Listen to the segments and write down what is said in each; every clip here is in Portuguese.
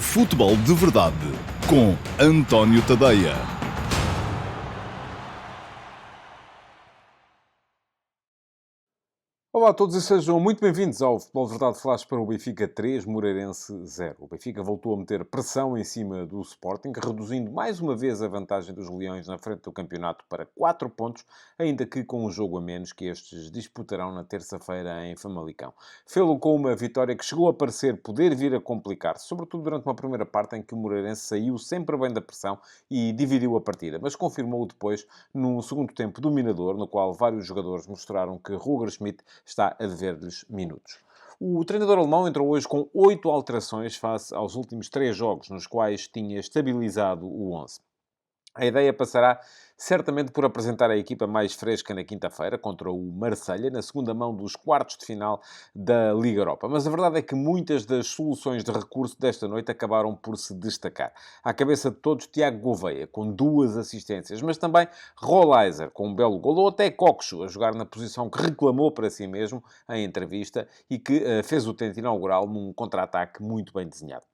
Futebol de Verdade com António Tadeia. Olá a todos e sejam muito bem-vindos ao Futebol de Verdade Flash para o Benfica 3, Moreirense 0. O Benfica voltou a meter pressão em cima do Sporting, reduzindo mais uma vez a vantagem dos Leões na frente do campeonato para 4 pontos, ainda que com um jogo a menos que estes disputarão na terça-feira em Famalicão. Fê-lo com uma vitória que chegou a parecer poder vir a complicar-se, sobretudo durante uma primeira parte em que o Moreirense saiu sempre bem da pressão e dividiu a partida, mas confirmou depois num segundo tempo dominador, no qual vários jogadores mostraram que Roger Schmidt está a dever-lhes minutos. O treinador alemão entrou hoje com 8 alterações face aos últimos 3 jogos, nos quais tinha estabilizado o 11. A ideia passará certamente por apresentar a equipa mais fresca na quinta-feira, contra o Marselha, na segunda mão dos quartos de final da Liga Europa. Mas a verdade é que muitas das soluções de recurso desta noite acabaram por se destacar. À cabeça de todos, Tiago Gouveia, com 2 assistências, mas também Rolaiser, com um belo golo, ou até Coxo, a jogar na posição que reclamou para si mesmo em entrevista e que fez o tento inaugural num contra-ataque muito bem desenhado.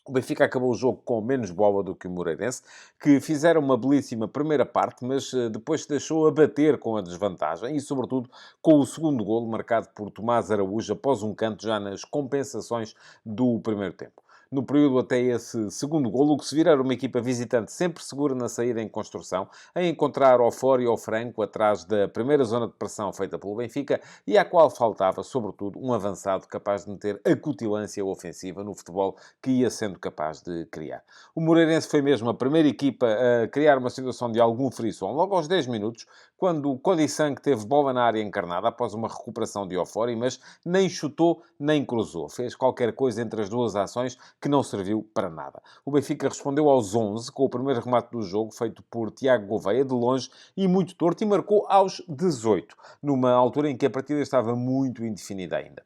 O Benfica acabou o jogo com menos bola do que o Moreirense, que fizeram uma belíssima primeira parte, mas depois se deixou abater com a desvantagem e, sobretudo, com o segundo golo marcado por Tomás Araújo após um canto já nas compensações do primeiro tempo. No período até esse segundo golo, o que se vira era uma equipa visitante sempre segura na saída em construção, a encontrar ao fora e ao franco atrás da primeira zona de pressão feita pelo Benfica e à qual faltava, sobretudo, um avançado capaz de meter acutilância ofensiva no futebol que ia sendo capaz de criar. O Moreirense foi mesmo a primeira equipa a criar uma situação de algum frisson, logo aos 10 minutos, quando o Codisang teve bola na área encarnada após uma recuperação de Ofori, mas nem chutou nem cruzou. Fez qualquer coisa entre as duas ações que não serviu para nada. O Benfica respondeu aos 11, com o primeiro remate do jogo, feito por Tiago Gouveia, de longe e muito torto, e marcou aos 18, numa altura em que a partida estava muito indefinida ainda.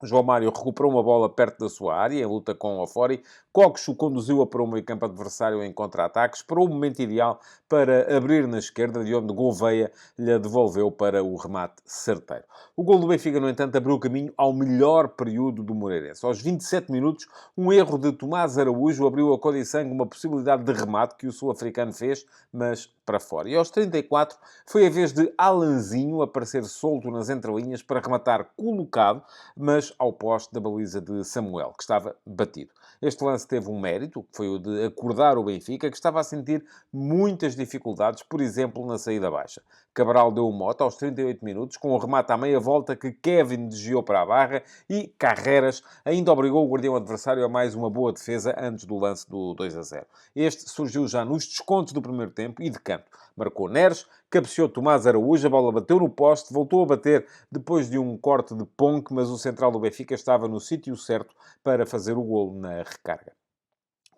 João Mário recuperou uma bola perto da sua área, em luta com o Ofori. Coxo conduziu-a para o meio-campo adversário em contra-ataque. Esperou o momento ideal para abrir na esquerda, de onde Gouveia lhe devolveu para o remate certeiro. O gol do Benfica, no entanto, abriu o caminho ao melhor período do Moreirense. Aos 27 minutos, um erro de Tomás Araújo abriu a Codisang uma possibilidade de remate que o sul-africano fez, mas para fora. E aos 34, foi a vez de Alanzinho aparecer solto nas entrelinhas para rematar colocado, mas ao poste da baliza de Samuel, que estava batido. Este lance teve um mérito, que foi o de acordar o Benfica, que estava a sentir muitas dificuldades, por exemplo, na saída baixa. Cabral deu o mote aos 38 minutos, com o remate à meia volta que Kevin desviou para a barra e Carreras ainda obrigou o guardião adversário a mais uma boa defesa antes do lance do 2-0. Este surgiu já nos descontos do primeiro tempo e de canto. Marcou Neres, cabeceou Tomás Araújo, a bola bateu no poste, voltou a bater depois de um corte de Ponk, mas o central do Benfica estava no sítio certo para fazer o golo na recarga.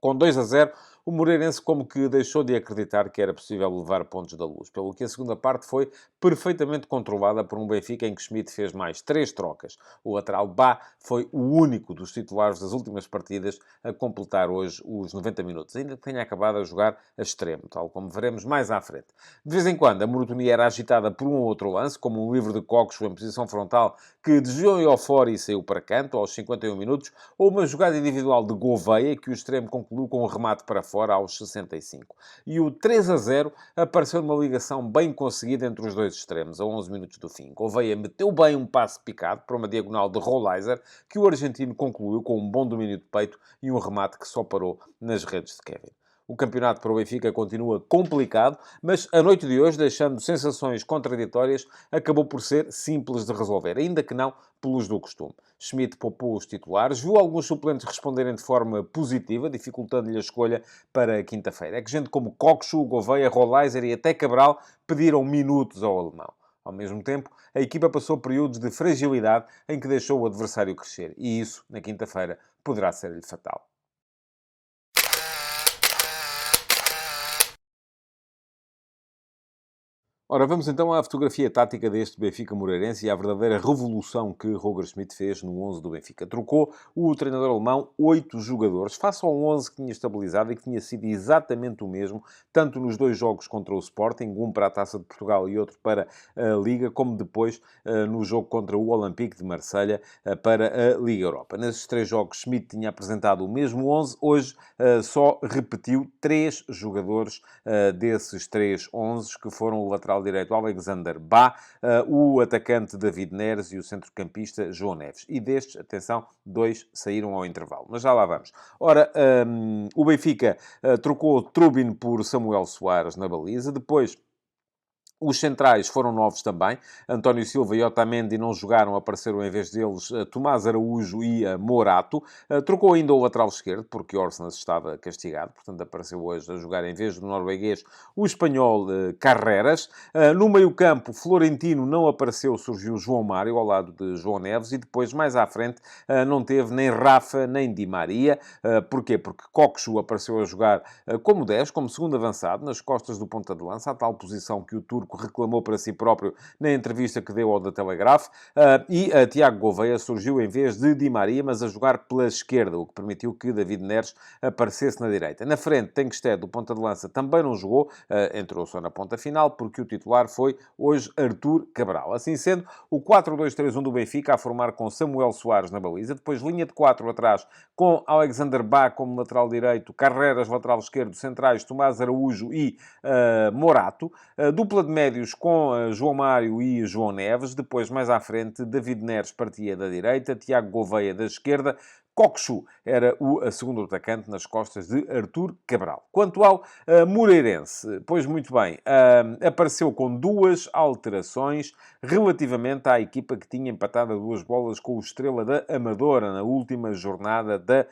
Com 2-0, o Moreirense como que deixou de acreditar que era possível levar pontos da Luz, pelo que a segunda parte foi perfeitamente controlada por um Benfica em que Schmidt fez mais 3 trocas. O lateral Bá foi o único dos titulares das últimas partidas a completar hoje os 90 minutos, ainda que tenha acabado a jogar a extremo, tal como veremos mais à frente. De vez em quando, a monotonia era agitada por um ou outro lance, como um livre de Coxo em posição frontal, que desviou ao fora e saiu para canto, aos 51 minutos, ou uma jogada individual de Gouveia, que o extremo concluiu com um remate para fora aos 65. E o 3-0 apareceu numa ligação bem conseguida entre os dois extremos, a 11 minutos do fim. Gouveia meteu bem um passe picado para uma diagonal de Rolaiser, que o argentino concluiu com um bom domínio de peito e um remate que só parou nas redes de Kevin. O campeonato para o Benfica continua complicado, mas a noite de hoje, deixando sensações contraditórias, acabou por ser simples de resolver, ainda que não pelos do costume. Schmidt poupou os titulares, viu alguns suplentes responderem de forma positiva, dificultando-lhe a escolha para quinta-feira. É que gente como Coxo, Gouveia, Rolaiser e até Cabral pediram minutos ao alemão. Ao mesmo tempo, a equipa passou períodos de fragilidade em que deixou o adversário crescer. E isso, na quinta-feira, poderá ser-lhe fatal. Ora, vamos então à fotografia tática deste Benfica Moreirense e à verdadeira revolução que Roger Schmidt fez no 11 do Benfica. Trocou o treinador alemão 8 jogadores, face ao 11 que tinha estabilizado e que tinha sido exatamente o mesmo, tanto nos dois jogos contra o Sporting, um para a Taça de Portugal e outro para a Liga, como depois no jogo contra o Olympique de Marselha para a Liga Europa. Nesses três jogos, Schmidt tinha apresentado o mesmo 11, hoje só repetiu 3 jogadores desses 3 11, que foram o lateral direito Alexander Bá, o atacante David Neres e o centrocampista João Neves. E destes, atenção, 2 saíram ao intervalo. Mas já lá vamos. Ora, o Benfica trocou Trubin por Samuel Soares na baliza. Depois, os centrais foram novos também. António Silva e Otamendi não jogaram, apareceram em vez deles Tomás Araújo e Morato. Trocou ainda o lateral esquerdo, porque Orsnes estava castigado, portanto apareceu hoje a jogar em vez do norueguês o espanhol Carreras. No meio-campo, Florentino não apareceu, surgiu João Mário ao lado de João Neves e depois, mais à frente, não teve nem Rafa nem Di Maria. Porquê? Porque Coxo apareceu a jogar como 10, como segundo avançado, nas costas do ponta de lança, a tal posição que o turco reclamou para si próprio na entrevista que deu ao The Telegraph, e Tiago Gouveia surgiu em vez de Di Maria, mas a jogar pela esquerda, o que permitiu que David Neres aparecesse na direita. Na frente, Tengsted, do ponta de lança, também não jogou, entrou só na ponta final, porque o titular foi hoje Arthur Cabral. Assim sendo, o 4-2-3-1 do Benfica a formar com Samuel Soares na baliza, depois linha de 4 atrás com Alexander Bá como lateral direito, Carreras lateral esquerdo, centrais Tomás Araújo e Morato, dupla de médios com João Mário e João Neves, depois mais à frente David Neres partia da direita, Tiago Gouveia da esquerda, Coxo era o segundo atacante nas costas de Arthur Cabral. Quanto ao Moreirense, pois muito bem, apareceu com 2 alterações relativamente à equipa que tinha empatado a 2 bolas com o Estrela da Amadora na última jornada da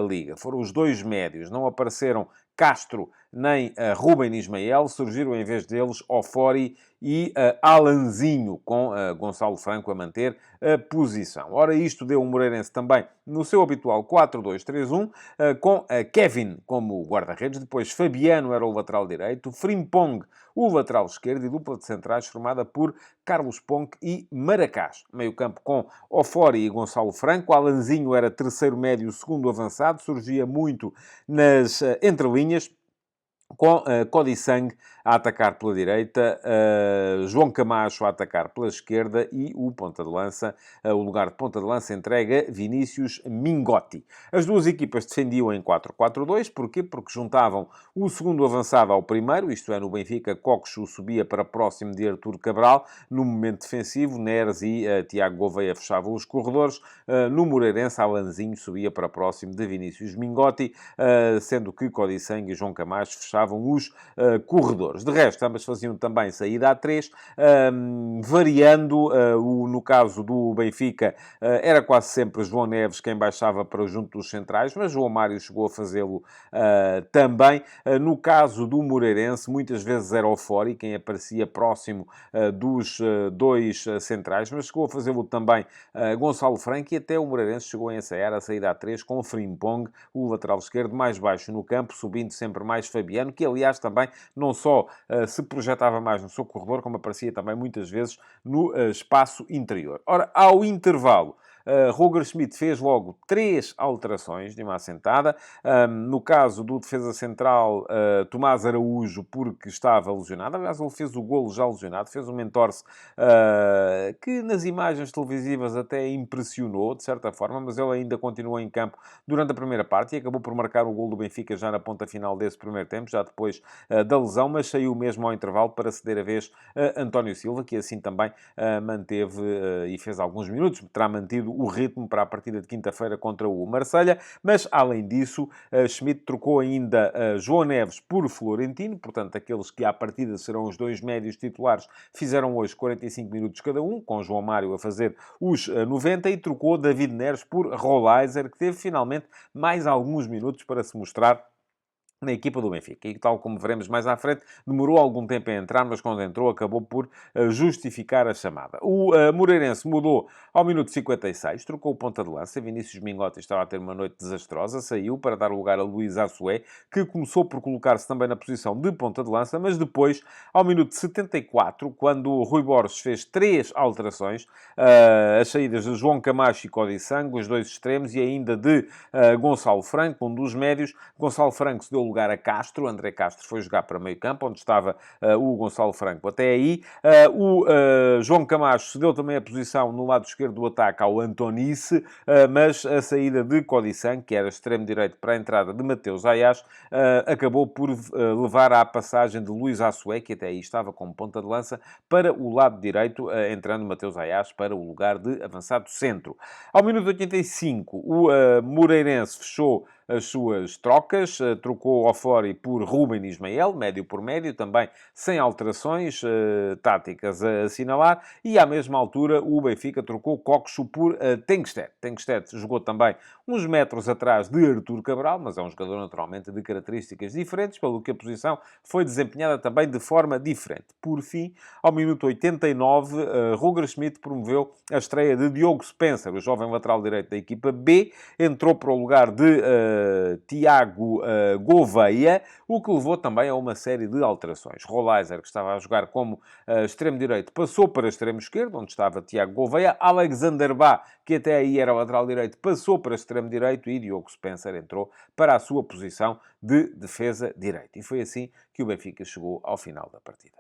Liga. Foram os 2 médios, não apareceram Castro nem Ruben Ismael, surgiram em vez deles Ofori e Alanzinho, com Gonçalo Franco a manter a posição. Ora, isto deu um Moreirense também no seu habitual 4-2-3-1, com Kevin como guarda-redes, depois Fabiano era o lateral direito, Frimpong o lateral esquerdo e dupla de centrais formada por Carlos Ponk e Maracás. Meio-campo com Ofori e Gonçalo Franco. Alanzinho era terceiro médio, segundo avançado, surgia muito nas entrelinhas, com Codissang a atacar pela direita, João Camacho a atacar pela esquerda e o ponta de lança, o lugar de ponta de lança entrega Vinícius Mingotti. As duas equipas defendiam em 4-4-2. Porquê? Porque juntavam o segundo avançado ao primeiro, isto é, no Benfica, Coxo subia para próximo de Arthur Cabral. No momento defensivo, Neres e Tiago Gouveia fechavam os corredores. No Moreirense, Alanzinho subia para próximo de Vinícius Mingotti, sendo que Codissang e João Camacho fechavam os corredores. De resto, ambas faziam também saída a 3, variando, no caso do Benfica, era quase sempre João Neves quem baixava para junto dos centrais, mas João Mário chegou a fazê-lo também. No caso do Moreirense, muitas vezes era o Fori quem aparecia próximo dos 2 centrais, mas chegou a fazê-lo também Gonçalo Franco, e até o Moreirense chegou a ensaiar a saída a 3 com o Frimpong, o lateral esquerdo, mais baixo no campo, subindo sempre mais Fabiano, que aliás também não só se projetava mais no seu corredor, como aparecia também muitas vezes no espaço interior. Ora, ao intervalo, Roger Schmidt fez logo 3 alterações de uma assentada. No caso do defesa central, Tomás Araújo, porque estava lesionado. Aliás, ele fez o golo já lesionado. Fez um entorse que nas imagens televisivas até impressionou, de certa forma, mas ele ainda continuou em campo durante a primeira parte e acabou por marcar o golo do Benfica já na ponta final desse primeiro tempo, já depois da lesão, mas saiu mesmo ao intervalo para ceder a vez a António Silva, que assim também manteve e fez alguns minutos, terá mantido o ritmo para a partida de quinta-feira contra o Marselha, mas além disso, Schmidt trocou ainda João Neves por Florentino, portanto, aqueles que à partida serão os 2 médios titulares fizeram hoje 45 minutos cada um, com João Mário a fazer os 90, e trocou David Neres por Rolaiser, que teve finalmente mais alguns minutos para se mostrar na equipa do Benfica. E tal como veremos mais à frente, demorou algum tempo a entrar, mas quando entrou acabou por justificar a chamada. O Moreirense mudou ao minuto 56, trocou o ponta de lança. Vinícius Mingotti estava a ter uma noite desastrosa, saiu para dar lugar a Luís Assué, que começou por colocar-se também na posição de ponta de lança, mas depois, ao minuto 74, quando o Rui Borges fez 3 alterações, as saídas de João Camacho e Cody Sangue, os dois extremos, e ainda de Gonçalo Franco, um dos médios. Gonçalo Franco se deu lugar a Castro. André Castro foi jogar para meio campo, onde estava o Gonçalo Franco até aí. O João Camacho cedeu também a posição no lado esquerdo do ataque ao Antonice, mas a saída de Codiçan, que era extremo direito para a entrada de Mateus Ayas, acabou por levar à passagem de Luís Assué, que até aí estava como ponta de lança, para o lado direito, entrando Mateus Ayas para o lugar de avançado centro. Ao minuto 85, o Moreirense fechou as suas trocas, trocou Ofori por Ruben Ismael, médio por médio, também sem alterações táticas a assinalar, e à mesma altura o Benfica trocou Coxo por Tengsted. Tengsted jogou também uns metros atrás de Artur Cabral, mas é um jogador naturalmente de características diferentes, pelo que a posição foi desempenhada também de forma diferente. Por fim, ao minuto 89, Roger Schmidt promoveu a estreia de Diogo Spencer, o jovem lateral direito da equipa B, entrou para o lugar de Tiago Gouveia, o que levou também a uma série de alterações. Rolaiser, que estava a jogar como extremo direito, passou para extremo esquerdo, onde estava Tiago Gouveia. Alexander Bá, que até aí era lateral direito, passou para extremo direito, e Diogo Spencer entrou para a sua posição de defesa direita. E foi assim que o Benfica chegou ao final da partida.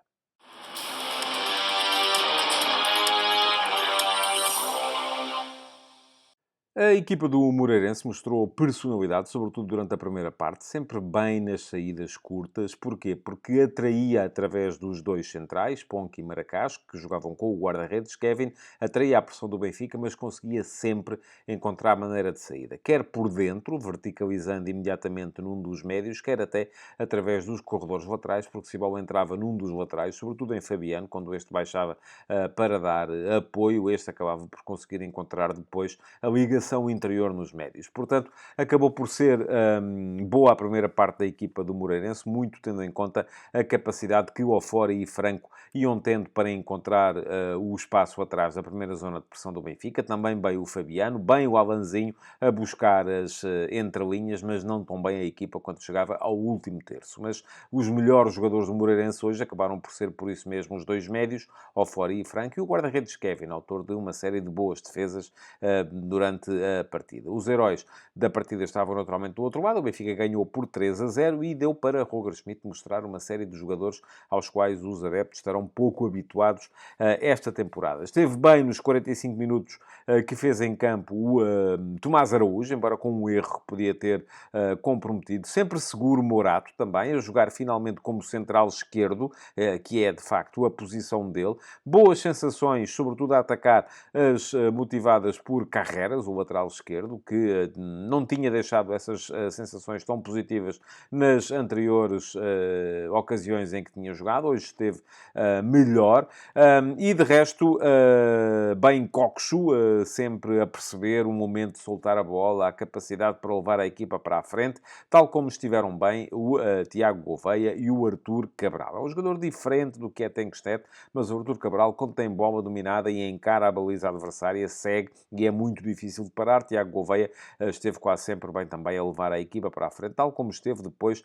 A equipa do Moreirense mostrou personalidade, sobretudo durante a primeira parte, sempre bem nas saídas curtas. Porquê? Porque atraía através dos dois centrais, Ponk e Maracás, que jogavam com o guarda-redes, Kevin, atraía a pressão do Benfica, mas conseguia sempre encontrar maneira de saída. Quer por dentro, verticalizando imediatamente num dos médios, quer até através dos corredores laterais, porque se a bola entrava num dos laterais, sobretudo em Fabiano, quando este baixava para dar apoio, este acabava por conseguir encontrar depois a ligação interior nos médios. Portanto, acabou por ser boa a primeira parte da equipa do Moreirense, muito tendo em conta a capacidade que o Ofori e Franco iam tendo para encontrar o espaço atrás da primeira zona de pressão do Benfica. Também bem o Fabiano, bem o Alanzinho a buscar as entrelinhas, mas não tão bem a equipa quando chegava ao último terço. Mas os melhores jogadores do Moreirense hoje acabaram por ser, por isso mesmo, os dois médios, Ofori e Franco, e o guarda-redes Kevin, autor de uma série de boas defesas durante a partida. Os heróis da partida estavam naturalmente do outro lado. O Benfica ganhou por 3-0 e deu para Roger Schmidt mostrar uma série de jogadores aos quais os adeptos estarão pouco habituados esta temporada. Esteve bem nos 45 minutos que fez em campo o Tomás Araújo, embora com um erro que podia ter comprometido. Sempre seguro Morato também, a jogar finalmente como central esquerdo, que é de facto a posição dele. Boas sensações, sobretudo a atacar, as motivadas por Carreras, o lateral esquerdo, que não tinha deixado essas sensações tão positivas nas anteriores ocasiões em que tinha jogado. Hoje esteve melhor. E de resto, bem Coxo, sempre a perceber o momento de soltar a bola, a capacidade para levar a equipa para a frente, tal como estiveram bem o Tiago Gouveia e o Artur Cabral. É um jogador diferente do que é Tengsted, mas o Artur Cabral, quando tem bola dominada e encara a baliza adversária, segue e é muito difícil de parar. Tiago Gouveia esteve quase sempre bem também a levar a equipa para a frente, tal como esteve depois,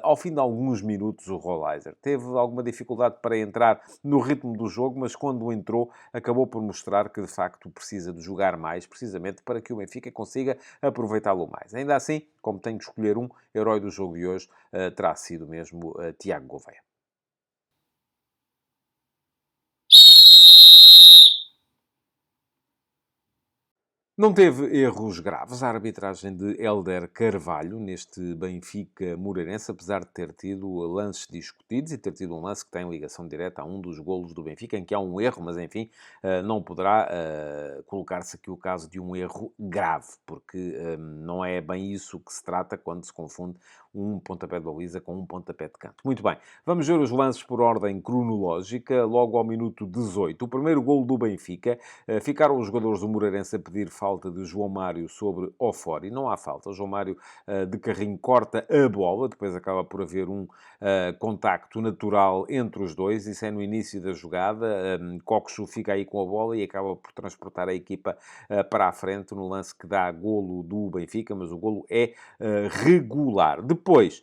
ao fim de alguns minutos, o Rolaiser. Teve alguma dificuldade para entrar no ritmo do jogo, mas quando entrou, acabou por mostrar que, de facto, precisa de jogar mais, precisamente para que o Benfica consiga aproveitá-lo mais. Ainda assim, como tenho de escolher um, herói do jogo de hoje terá sido mesmo Tiago Gouveia. Não teve erros graves a arbitragem de Hélder Carvalho neste Benfica-Moreirense, apesar de ter tido lances discutidos e ter tido um lance que tem ligação direta a um dos golos do Benfica, em que há um erro, mas enfim, não poderá colocar-se aqui o caso de um erro grave, porque não é bem isso que se trata quando se confunde um pontapé de baliza com um pontapé de canto. Muito bem, vamos ver os lances por ordem cronológica. Logo ao minuto 18, o primeiro golo do Benfica, ficaram os jogadores do Moreirense a pedir falta falta de João Mário sobre Ofori. Não há falta. João Mário, de carrinho, corta a bola. Depois acaba por haver um contacto natural entre os dois. Isso é no início da jogada. Coxo fica aí com a bola e acaba por transportar a equipa para a frente no lance que dá golo do Benfica, mas o golo é regular. Depois,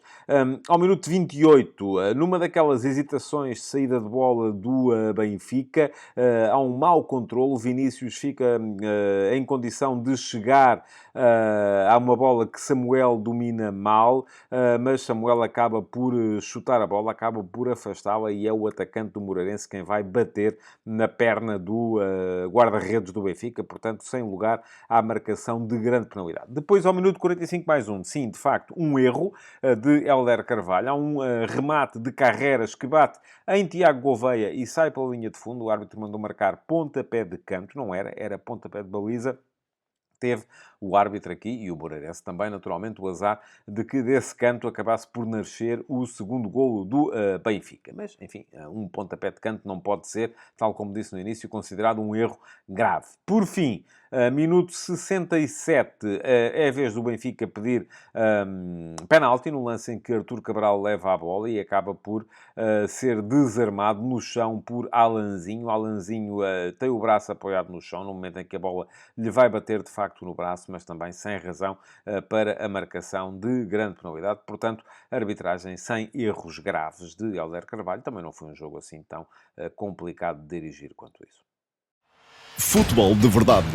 ao minuto 28, numa daquelas hesitações de saída de bola do Benfica, há um mau controle. O Vinícius fica em condição de chegar a uma bola que Samuel domina mal, mas Samuel acaba por chutar a bola, acaba por afastá-la e é o atacante do Moreirense quem vai bater na perna do guarda-redes do Benfica, portanto, sem lugar à marcação de grande penalidade. Depois, ao minuto 45 mais um, sim, de facto, um erro de Hélder Carvalho. Há um remate de Carreras que bate em Tiago Gouveia e sai pela linha de fundo. O árbitro mandou marcar pontapé de canto, não era, era pontapé de baliza. Teve o árbitro aqui, e o Moreirense também, naturalmente, o azar de que desse canto acabasse por nascer o segundo golo do Benfica. Mas, enfim, um pontapé de canto não pode ser, tal como disse no início, considerado um erro grave. Por fim, minuto 67, é a vez do Benfica pedir penalti, no lance em que Artur Cabral leva a bola e acaba por ser desarmado no chão por Alanzinho. Alanzinho tem o braço apoiado no chão, no momento em que a bola lhe vai bater, de facto, no braço, mas também sem razão para a marcação de grande penalidade. Portanto, arbitragem sem erros graves de Hélder Carvalho. Também não foi um jogo assim tão complicado de dirigir quanto isso. Futebol de verdade.